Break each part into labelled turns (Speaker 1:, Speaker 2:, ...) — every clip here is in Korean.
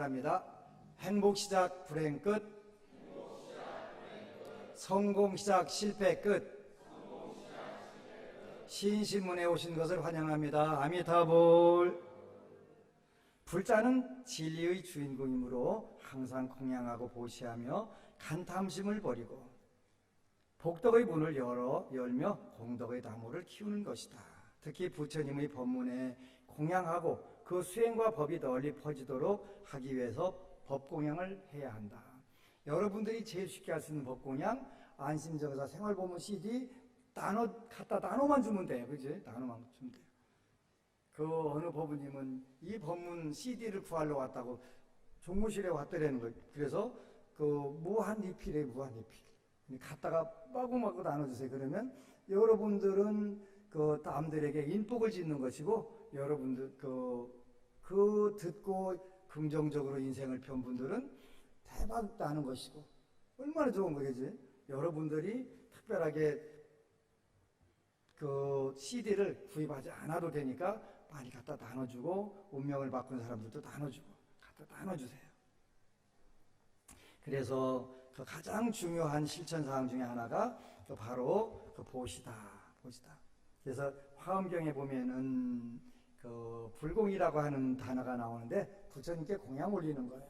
Speaker 1: 말합니다. 행복 시작 불행 끝, 성공 시작 실패 끝. 신신문에 오신 것을 환영합니다. 아미타불. 불자는 진리의 주인공이므로 항상 공양하고 보시하며 간탐심을 버리고 복덕의 문을 열며 공덕의 나무를 키우는 것이다. 특히 부처님의 법문에 공양하고 그 수행과 법이 널리 퍼지도록 하기 위해서 법공양을 해야 한다. 여러분들이 제일 쉽게 할 수 있는 법공양, 안심정사 생활법문 CD 갖다 나눠만 주면 돼요. 그지? 나눠만 주면 돼요. 그 어느 법부님은 이 법문 CD를 구하러 왔다고 종무실에 왔더라는 거예요. 그래서 그 무한리필에 무한리필. 갖다가 마구마구 나눠주세요. 그러면 여러분들은 그 남들에게 인복을 짓는 것이고, 여러분들 그 듣고 긍정적으로 인생을 편 분들은 대박 나는 것이고, 얼마나 좋은 거겠지? 여러분들이 특별하게 그 CD를 구입하지 않아도 되니까 많이 갖다 나눠주고, 운명을 바꾼 사람들도 나눠주고, 갖다 나눠주세요. 그래서 그 가장 중요한 실천사항 중에 하나가 바로 그 보시다. 그래서 화엄경에 보면은 그 불공이라고 하는 단어가 나오는데 부처님께 공양 올리는 거예요.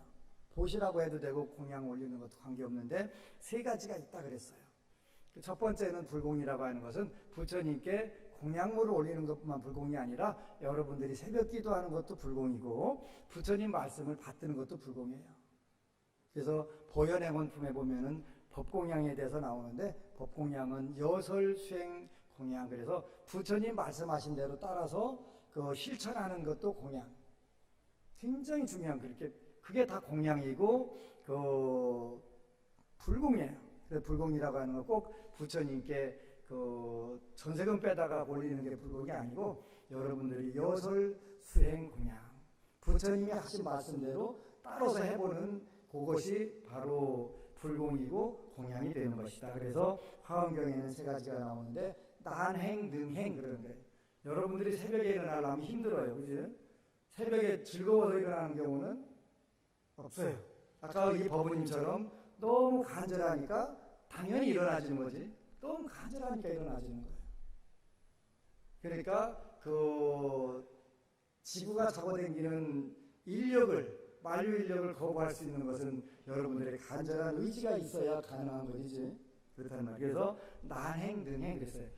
Speaker 1: 보시라고 해도 되고 공양 올리는 것도 관계없는데 세 가지가 있다 그랬어요. 첫 번째는 불공이라고 하는 것은 부처님께 공양물을 올리는 것뿐만 불공이 아니라 여러분들이 새벽 기도하는 것도 불공이고 부처님 말씀을 받드는 것도 불공이에요. 그래서 보현행원품에 보면은 법공양에 대해서 나오는데, 법공양은 여설 수행 공양, 그래서 부처님 말씀하신 대로 따라서 그 실천하는 것도 공양. 굉장히 중요한, 그게 다 공양이고 그 불공이에요. 그래서 불공이라고 하는 건 꼭 부처님께 그 전세금 빼다가 올리는 게 불공이 아니고, 여러분들이 여설 수행 공양, 부처님이 하신 말씀대로 따라서 해보는 그것이 바로 불공이고 공양이 되는 것이다. 그래서 화엄경에는 세 가지가 나오는데, 난행, 능행 그러는 거예요. 여러분들이 새벽에 일어나려면 힘들어요. 그지? 새벽에 즐거워서 일어나는 경우는 없어요. 아까 이 법부님처럼 너무 간절하니까 당연히 일어나지는 거지. 너무 간절하니까 일어나지는 거예요. 그러니까 그 지구가 잡아당기는 만류 인력을 거부할 수 있는 것은 여러분들의 간절한 의지가 있어야 가능한 것이지. 그렇단 말이에요. 그래서 난행, 능행 그랬어요.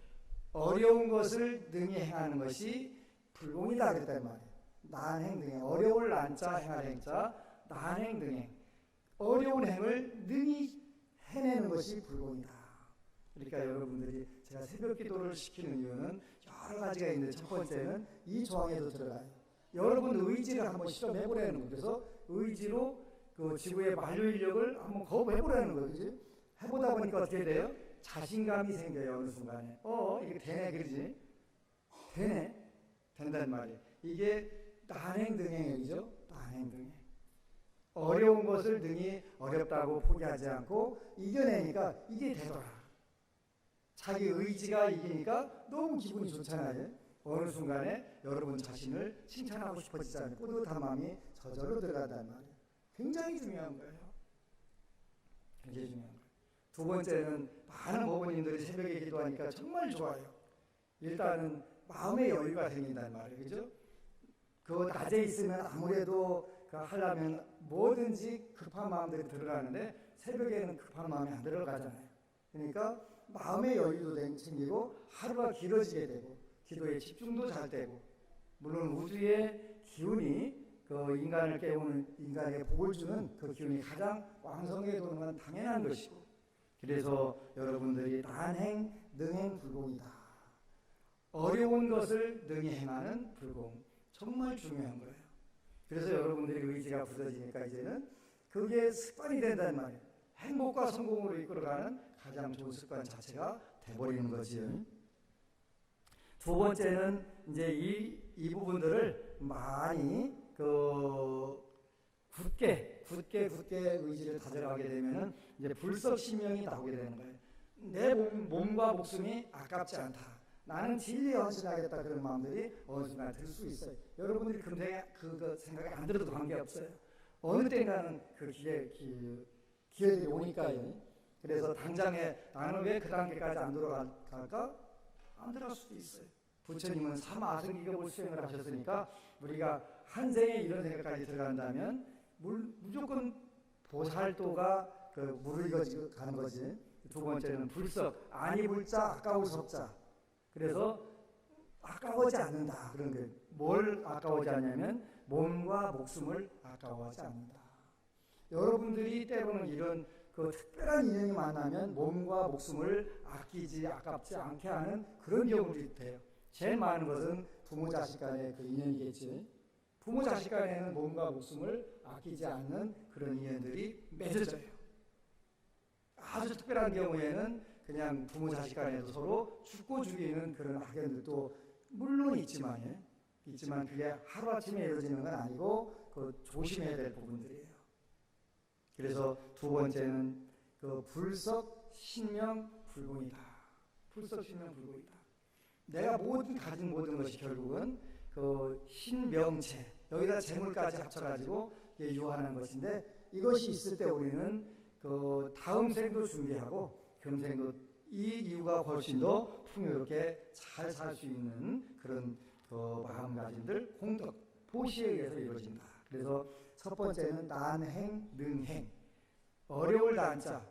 Speaker 1: 어려운 것을 능히 행하는 것이 불공이다 그랬단 말이에요. 난행, 능행. 어려울 난자, 행할 행자, 난행, 능행. 어려운 행을 능히 해내는 것이 불공이다. 그러니까 여러분들이 제가 새벽 기도를 시키는 이유는 여러 가지가 있는데, 첫 번째는 이 조항에도 들어가요. 여러분 의지를 한번 실험해보라는 거예요. 그래서 의지로 그 지구의 만류 인력을 한번 거부해보라는 거예요. 그지? 해보다 보니까 어떻게 돼요? 자신감이 생겨요. 어느 순간에. 이게 되네, 그러지? 된단 말이에요. 이게 난행등행이죠. 난행등행. 어려운 것을 능히 어렵다고 포기하지 않고 이겨내니까 이게 되더라. 자기 의지가 이기니까 너무 기분이 좋잖아요. 어느 순간에 여러분 자신을 칭찬하고 싶어지잖아요. 뿌듯한 마음이 저절로 들어간단 말이에요. 굉장히 중요한 거예요. 굉장히 중요한 거예요. 두 번째는 많은 법원님들이 새벽에 기도하니까 정말 좋아요. 일단은 마음의 여유가 생긴단 말이에요. 그죠? 그 낮에 있으면 아무래도 하려면 뭐든지 급한 마음들이 들어가는데 새벽에는 급한 마음이 안 들어가잖아요. 그러니까 마음의 여유도 생기고 하루가 길어지게 되고 기도의 집중도 잘 되고, 물론 우주의 기운이 그 인간을 깨우는, 인간에게 복을 주는 그 기운이 가장 왕성하게 도는 건 당연한 것이고, 그래서 여러분들이 난행, 능행, 불공이다. 어려운 것을 능히 행하는 불공, 정말 중요한 거예요. 그래서 여러분들이 의지가 굳어지니까 이제는 그게 습관이 된단 말이에요. 행복과 성공으로 이끌어가는 가장 좋은 습관 자체가 돼버리는 거지. 두 번째는 이제 이 부분들을 많이 굳게 의지를 다져가게 되면은 이제 불석신명이 나오게 되는 거예요. 내 몸과 목숨이 아깝지 않다. 나는 진리에 헌신하겠다. 그런 마음들이 어느 순간 들 수 있어요. 여러분들이 그 생각이 안 들어도 관계없어요. 어느 때인가는 그 기회들이 오니까요. 그래서 당장에 나는 왜 그 단계까지 안 들어갈까? 안 들어갈 수도 있어요. 부처님은 삼아승기급을 수행을 하셨으니까 우리가 한 생에 이런 생각까지 들어간다면 무조건 보살도가 물을 이거 가는 거지. 두 번째는 불석, 아니 불자, 아까울 석자. 그래서 아까워하지 않는다. 그런 게 뭘 아까워하지 않냐면 몸과 목숨을 아까워하지 않는다. 여러분들이 때로는 이런 특별한 인연이 만나면 몸과 목숨을 아깝지 않게 하는 그런 경우들이 돼요. 제일 많은 것은 부모 자식 간의 그 인연이겠지. 부모 자식 간에는 몸과 목숨을 아끼지 않는 그런 인연들이 맺어져요. 아주 특별한 경우에는 그냥 부모 자식 간에도 서로 죽고 죽이는 그런 악연들도 물론 있지만 그게 하루아침에 이루어지는 건 아니고 조심해야 될 부분들이에요. 그래서 두 번째는 불석, 신명, 불공이다. 불석, 신명, 불공이다. 내가 가진 모든 것이 결국은 신명체, 여기다 재물까지 합쳐가지고 유한한 것인데, 이것이 있을 때 우리는 다음 생도 준비하고 금생도 이 이유가 훨씬 더 풍요롭게 잘 살 수 있는 그런 마음가짐들, 공덕, 보시에 의해서 이루어진다. 그래서 첫 번째는 난행, 능행. 어려울 난자,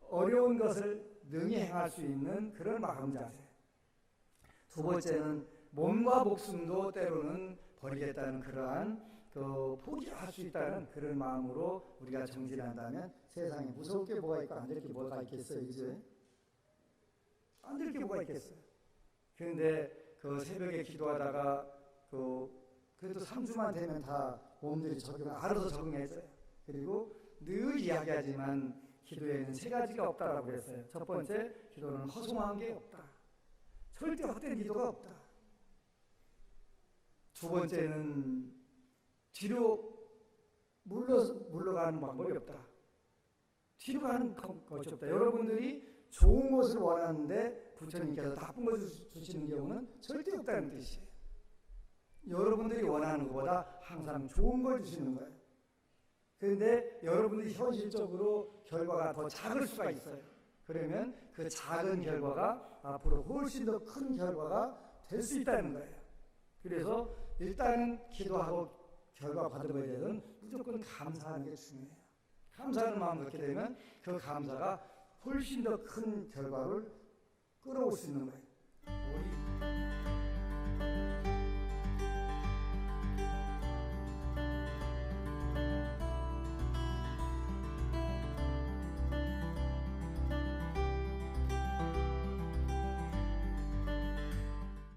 Speaker 1: 어려운 것을 능히 행할 수 있는 그런 마음 자세. 두 번째는 몸과 목숨도 때로는 버리겠다는 그러한 포기할 수 있다는 그런 마음으로 우리가 정진한다면 세상에 무서울 게 뭐가 있고 안 될 게 뭐가 있겠어요, 이제? 안 될 게 뭐가 있겠어요? 그런데 새벽에 기도하다가 그래도 3주만 되면 다 몸들이 알아서 적응했어요. 그리고 늘 이야기하지만 기도에는 세 가지가 없다라고 했어요. 첫 번째, 기도는 허송한 게 없다. 절대 헛된 기도가 없다. 두 번째는 뒤로 물러가는 방법이 없다. 뒤로 가는 것이 없다. 여러분들이 좋은 것을 원하는데 부처님께서 나쁜 것을 주시는 경우는 절대 없다는 뜻이에요. 여러분들이 원하는 것보다 항상 좋은 걸 주시는 거예요. 그런데 여러분들이 현실적으로 결과가 더 작을 수가 있어요. 그러면 그 작은 결과가 앞으로 훨씬 더 큰 결과가 될 수 있다는 거예요. 그래서 일단은 기도하고 결과 받아봐야 되는 무조건 감사하는 게 중요해요. 감사하는 마음 갖게 되면 그 감사가 훨씬 더 큰 결과를 끌어올 수 있는 거예요.